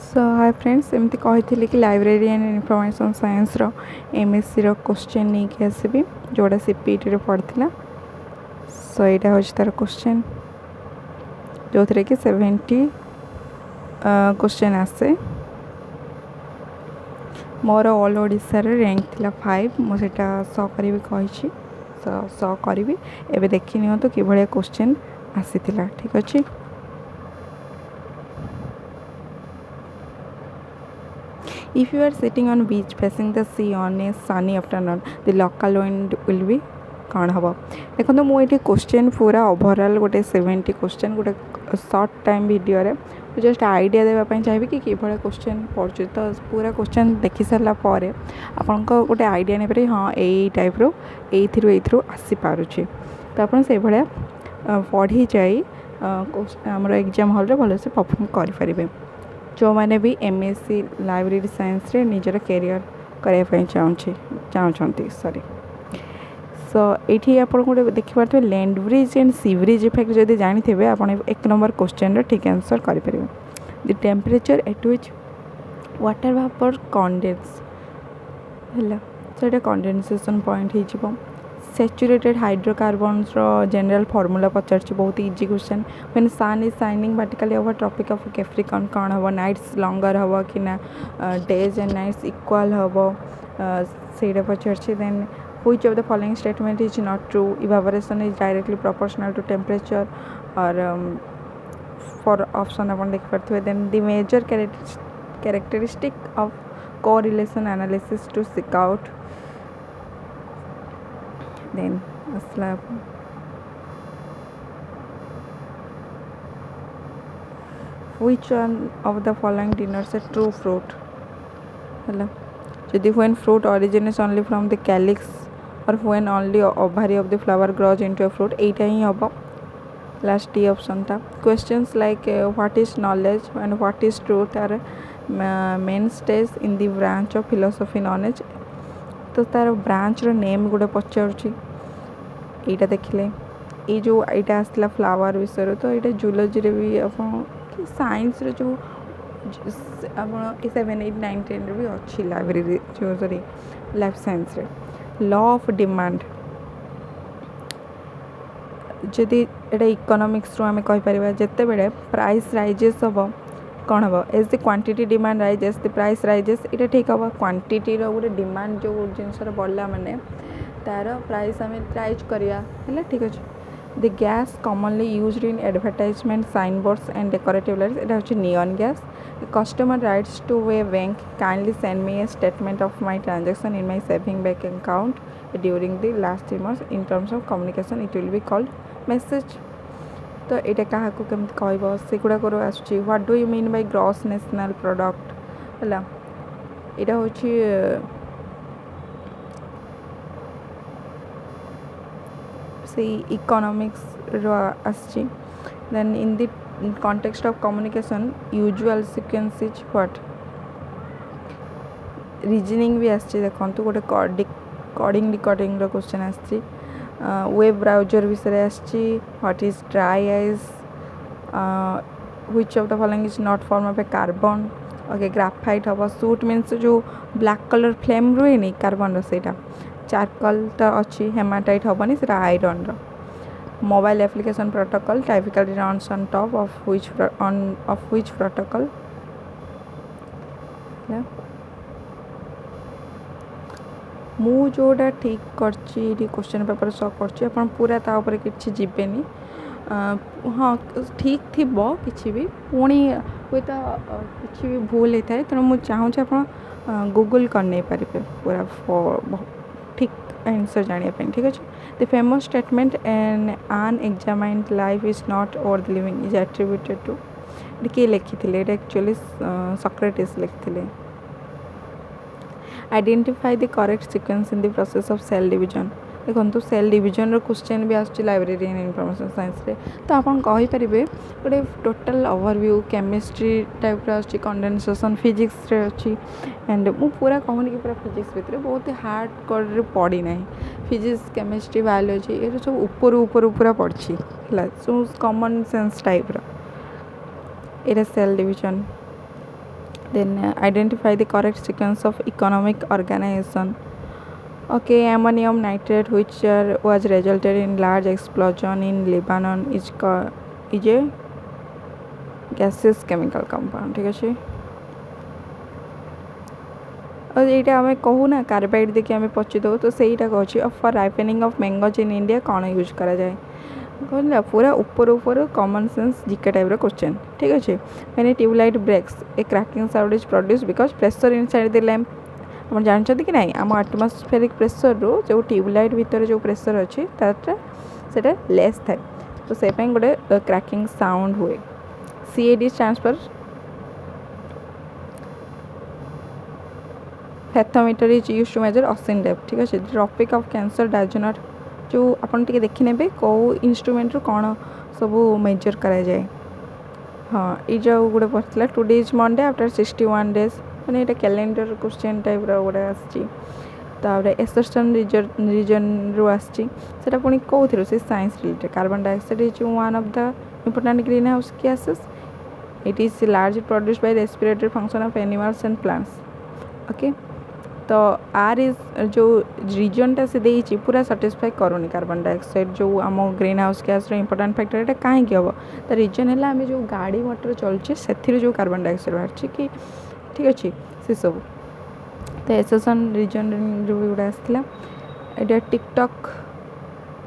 सो hi friends एमती कही कि लाइब्रेरी एंड इनफॉरमेशन साइंस रो एमएससी रो क्वेश्चन नहीं कि आसबि जोड़ा सीपीटी रे पड़ता। सो यहाँ हूँ तार क्वेश्चन जो थे कि 70 क्वेश्चन आसे। मोर ऑल ओडिशा रे रैंक थिला 5 मुझे सो करी कही सो करी एबे देखी नियो तो कि भलिया क्वेश्चन आसी थिला। ठीक अच्छे। If you are sitting on beach facing the sea on a sunny afternoon, the local wind will be कौन हम देखो मुझे क्वेश्चन पूरा ओवरऑल गोटे 70 क्वेश्चन गोटे सर्ट टाइम वीडियो रे जस्ट आइडिया देवाई चाहिए कि किभले क्वेश्चन पढ़ु तो पूरा क्वेश्चन देखी सारा पर आपन गोटे आइडिया नहीं पारे हाँ यही टाइप रो एथरू आसी पारुछि तो आपन से भलिया पढ़ी जाई हमर एग्जाम हॉल रे भलसे परफॉर्म करि परिबे। जो मैंने भी एमएससी लाइब्रेरी साइंस रे निजर कैरियर करने चाहते सॉरी। सो ये आप देखी पारे land bridge and sea bridge effect जब जानी आप एक नंबर क्वेश्चन ठीक आंसर करेंगे। The temperature at which water भापर कंडेन्स है तो कंडेनसेशन पॉइंट हो। सैचुरेटेड हाइड्रोकार्बन्स जनरल फॉर्मूला पचार बहुत easy question. When sun is shining vertically over tropic of Capricorn कौन हम नाइट्स लॉन्गर हम कि ना डेज एंड नाइट्स इक्वल हम से पचार। Then which of the following statement is not true evaporation is directly proportional to temperature और four option आप देख पारे। Then the major characteristic of correlation analysis to seek out. Then a slab which one of the following denotes a true fruit hello jodi when fruit originates only from the calyx or when only ovary of the flower grows into a fruit eita hi hobo last D option ta। Questions like what is knowledge and what is truth are mainstays in the branch of philosophy knowledge तो तार branch रो name गोटे पचारुछि एटा देखिले ये जो एटा आसला flower विषय तो ये जूलॉजी रे भी अपन कि साइंस रे जो अपन 7 8 9 10 रे भी अच्छी लाइब्रेरी जो सॉरी लाइफ साइंस रे लॉ ऑफ डिमांड जदि एटा इकोनॉमिक्स रो हमें कहि परिबा जत्ते बेले प्राइस राइजेस हम कौन हम as the quantity demand rises the price rises ये ठीक हम क्वांटिटी रो गोटे डिमांड जो जिनस बढ़ला माने तार प्राइस आम राइज करिया है ठीक अच्छे। The gas commonly used in advertisement sign boards and decorative lights एटा होची neon gas. Customer writes to a bank kindly send me a statement of my transaction in my saving bank account during the last 3 months in terms of communication it will be called message. तो ये क्या केमती कह सेगुड़ाक आसूँ what do you mean by gross national product है यहाँ हूँ से इकोनॉमिक्स रो आसी। Then in the context of communication usual sequence is what reasoning भी आसी देखो गोटे कोडिंग डिकोडिंग रो क्वेश्चन आसी। वेब ब्राउजर विषय आसी what is dry ice which of the following is not form of a carbon okay graphite हम soot means जो ब्लैक कलर फ्लेम रुए नहीं कार्बन रोटा चारकोल तो अच्छी हेमाटाइट हेनी से iron mobile application protocol typically runs on top of which protocol मु जोड़ा ठीक कर क्वेश्चन पेपर सॉल्व कर पूरा तापर कि जीवेनि हाँ ठीक थी कि भी पुणी हुए तो कि भी भूल होता है तेणु मुझे चाहूँगी आप गूगल कर नहीं पारे पूरा ठीक आंसर जानापी ठीक अच्छे। The famous statement an examined life is not worth living is attributed to किए लिखी थे एक्चुअली सॉक्रेटिस लिखी। Identify the correct sequence in the process of cell division देखो सेल डिवीजन क्वेश्चन भी आसूँ लाइब्रेरी एंड इनफॉरमेशन साइंस रे तो आपन कहि गोटे टोटल ओवरव्यू केमिस्ट्री टाइप आसूँ कंडेनसेशन फिजिक्स रे अच्छी एंड मु पूरा कहूनी कि पूरा फिजिक्स भितर बहुत हार्ड कर पड़ी ना फिजिक्स केमिस्ट्री बायोलॉजी ये सब ऊपर पूरा पढ़ी है सो कॉमन सेंस टाइप रो ये cell division Then identify the correct sequence of economic organization. Okay, ammonium nitrate, which was resulted in large explosion in Lebanon, is a gaseous chemical compound. ठीक है, और ये आम कहूना कार्बाइड देखिए आम पची दो तो सहीटा कहे for ripening of mangoes in India कौन यूज करा जाए कहला पूरा ऊपर ऊपर common sense GK type question ठीक अच्छे मैंने tubelight breaks a cracking sound is produce because pressure inside the lamp आप जानते कि नहीं आम आटमोस्फेरिक प्रेशर रू जो ट्यूबलाइट भितर जो प्रेशर अच्छी से लेस थाए तो से गोटे क्रैकिंग साउंड हुए CAD stands for fathometer is use to measure oxygen depth ठीक अच्छे tropic of cancer does not जो आपन टिके देखि नेबे को इंस्ट्रूमेंट रो कोन सब मेजर करा जाए हाँ ये जो गोटे पड़ता today is Monday after 61 days मैंने ये कैलेंडर क्वेश्चन टाइप गोटे आसपर एसर्सन रिजन रू आसा पुणी कौन से science related carbon dioxide is one of the important green house gases it is large produce by respiratory function of animals and plants okay तो are is जो रिजनटा से देती पूरा साटिस्फाई करूनी कार्बन डाइऑक्साइड जो आम green house gas important factor यहाँ कहीं हम तो रिजन है आम जो गाड़ी मोटर चलचे से जो कार्बन डाइऑक्साइड बाहर कि ठीक अच्छे से सब तो एसोसन रिजन जो गुड़ा आसाला ये TikTok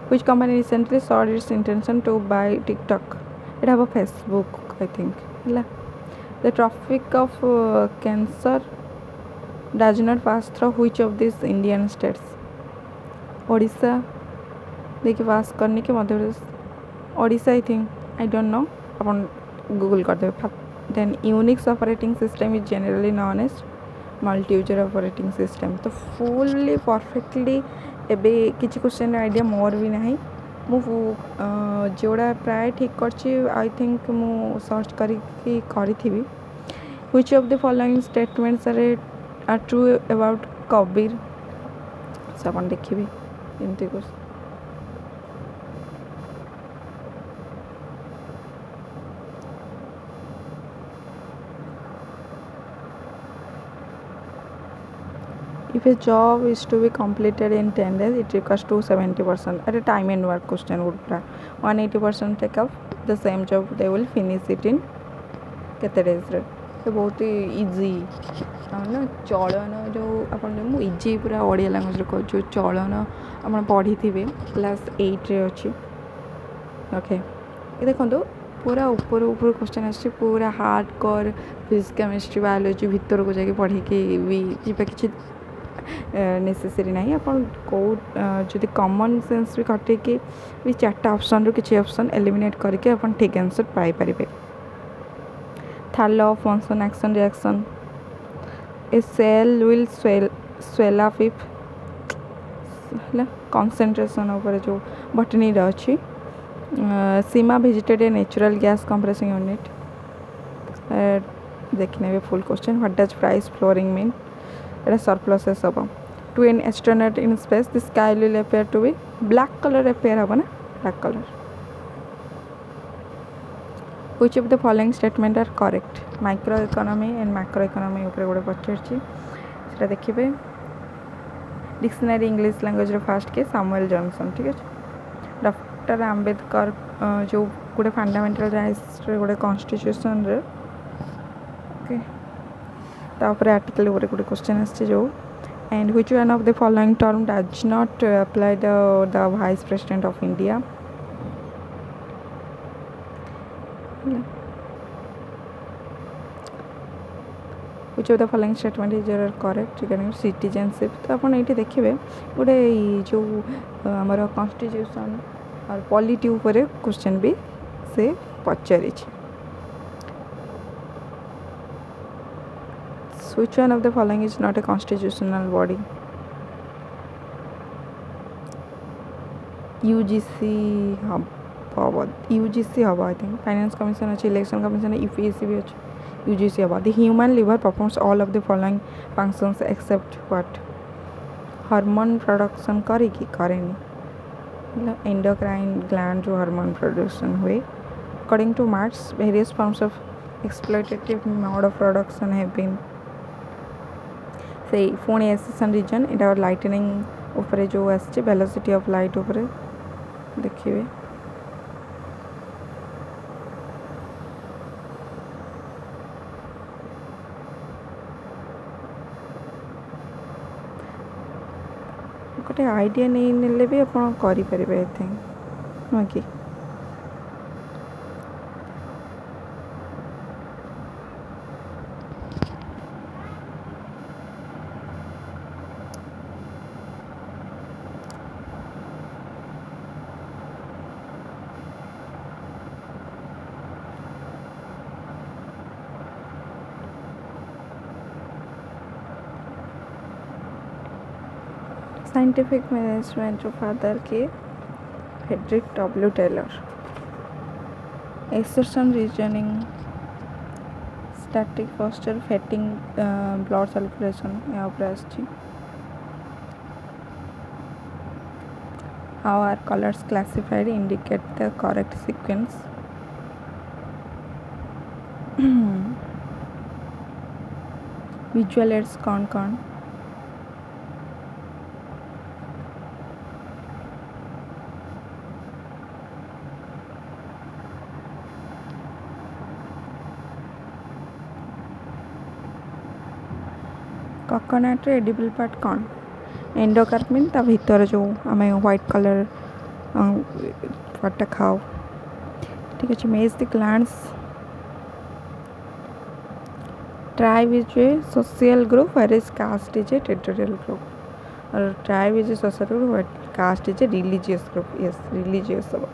which company recently saw its intention to buy TikTok यहाँ हम फेसबुक आई थिंक है the tropic of cancer does not pass through which of these Indian states Odisha देखिए पास करने के Madhya Pradesh Odisha I think I don't know अपन Google कर देवे then Unix operating system is generally known as multi user operating system तो fully perfectly एबे किसी question idea मोर भी नहीं मु जोड़ा प्राय ठीक कर आई थिंक मु सर्च करी which of the following statements are true about Kabir से अपन देखिए एमती कुछ if a job is to be completed in 10 days it requires to 70% at a time and work question would 180% take up the same job they will finish it in केते days रे तो बहुत ही easy ना चलन जो अपन easy पूरा Odia language रे कहूँ चलन आप पढ़ी थे क्लास 8 रे अच्छी ओके ये देखो पूरा ऊपर ऊपर क्वेश्चन आस पूरा hard core physics chemistry biology भितर को जाके पढ़ी भी जीवा कि नेसेसरी ना अपन कौ कॉमन सेंस भी कटेकी भी 4टा ऑप्शन रू किसी ऑप्शन एलिमिनेट करके अपन ठीक आंसर पाई परिबे third law of motion action reaction a cell will swell up if concentration ऊपर जो बटनी अच्छी Seema visited a natural gas compressing unit देखने full question what does price flooring mean এটা सरप्लसेस हम to an astronaut in space the sky will appear to be black colour appear हम ना black colour which of the following statement are correct micro economy and macro economy ऊपर गोटे पचारछि सेटा देखिबे dictionary English language row first के Samuel Johnson ठीक है doctor Ambedkar जो गोटे फंडामेंटल राइट्स रे गोटे कॉन्स्टिट्यूशन रे ओके तापर आर्टिकल ऊपर गोटे क्वेश्चन आछे जो and which one of the following term does not apply the vice president of India which of the following statement is correct regarding citizenship तो अपन ये देखिए गोटे जो आमर कॉन्स्टिट्यूशन और पॉलिटी ऊपर क्वेश्चन भी से पचारि Which one of the following is not a constitutional body? UGC hub UGC hub I think Finance Commission अच्छी Election Commission UPSC भी अच्छी UGC hub the human liver performs all of the following functions except what hormone production करेगी करेनी endocrine gland जो hormone production हुए according to Marx various forms of exploitative mode of production have been से पुणी एसेसन reason यहाँ lightning उपरे जो आसचे वेलोसिटी ऑफ लाइट उपरे देखिए गोटे आइडिया नहीं नेले भी आप करें आई थिंक नुह कि साइंटिफिक मैनेजमेंट ऑफ फादर के Frederick W Taylor exertion reasoning static posture fatigue blood circulation यहाँ पर आसची how are colours classified indicate the correct sequence visual aids कौन कौन कोकोनट एडिबल पार्ट कौन एंडोकार्पिन ता भीतर जो आम व्हाइट कलर पार्टा खाओ ठीक अच्छे मेज the glands tribe is a social group where is caste is a territorial group और tribe is a social group caste is a religious group yes religious सब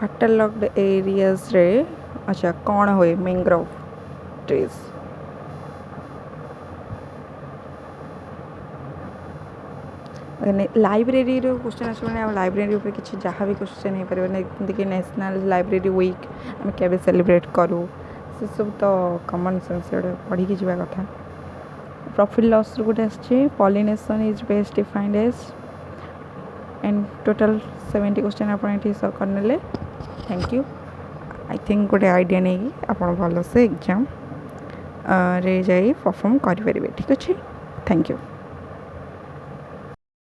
वाटरलॉक्ड एरियाज रे अच्छा कौन हुए मैंग्रोव ट्रीज लाइब्रेरी क्वेश्चन आस library किसी जहाँ भी क्वेश्चन हो पार कि नेशनल लाइब्रेरी वीक आम के सेलिब्रेट करूँ से सब तो कॉमन सेंस पढ़ी जावा कथा प्रॉफिट लॉस गोटे आसचे pollination is best defined as and total 70 question आप करने थैंक यू आई थिंक गोटे आइडिया नहीं आप भल से एग्जाम रे जाई परफॉर्म करें ठीक अच्छे थैंक यू।